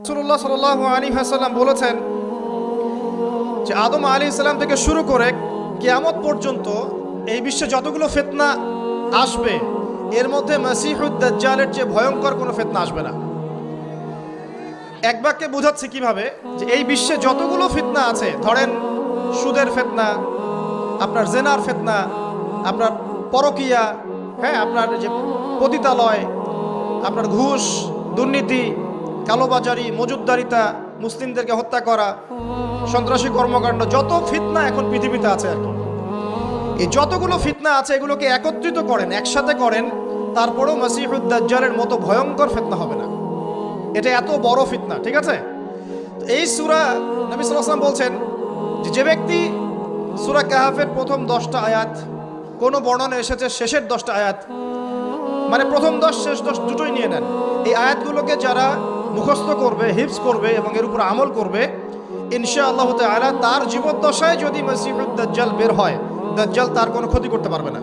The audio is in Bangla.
রাসূলুল্লাহ সাল্লাল্লাহু আলাইহি ওয়াসাল্লাম বলেছেন যে আদম আলাইহিস সালাম থেকে শুরু করে কিয়ামত পর্যন্ত এই বিশ্বে যতগুলো ফিতনা আসবে এর মধ্যে মাসিহুদ দাজ্জালের চেয়ে ভয়ঙ্কর কোনো ফিতনা আসবে না। এক বাক্যে বোঝাচ্ছে কিভাবে, যে এই বিশ্বে যতগুলো ফিতনা আছে, ধরেন সুদের ফিতনা, আপনার জেনার ফিতনা, আপনার পরকিয়া, হ্যাঁ, আপনার যে পতিতালয়, আপনার ঘুষ, দুর্নীতি, কালোবাজারি, মজুদদারিতা, মুসলিমদেরকে হত্যা করা, সন্ত্রাসী কর্মকাণ্ড, যত ফিতনা এখন পৃথিবীতে আছে আর কি, এই যতগুলো ফিতনা আছে এগুলোকে একত্রিত করেন, একসাথে করেন, তারপরেও মাসিহুদ দাজ্জালের মতো ভয়ঙ্কর ফিতনা হবে না। এটা এত বড় ফিতনা, ঠিক আছে? এই সূরা নবী সাল্লাল্লাহু আলাইহি ওয়াসাল্লাম বলছেন যে ব্যক্তি সূরা কাহাফের প্রথম 10টা আয়াত, কোনো বর্ণনা এসেছে শেষের 10টা আয়াত, মানে প্রথম 10 শেষ 10 দুটোই নিয়ে নেন, এই আয়াতগুলোকে যারা মুখস্থ করবে, হিফজ করবে এবং এর উপর আমল করবে, ইনশাআল্লাহ তাআলা তার জীবদ্দশায় যদি মাসিহুদ দাজ্জাল বের হয়, দাজ্জাল তার কোনো ক্ষতি করতে পারবে না।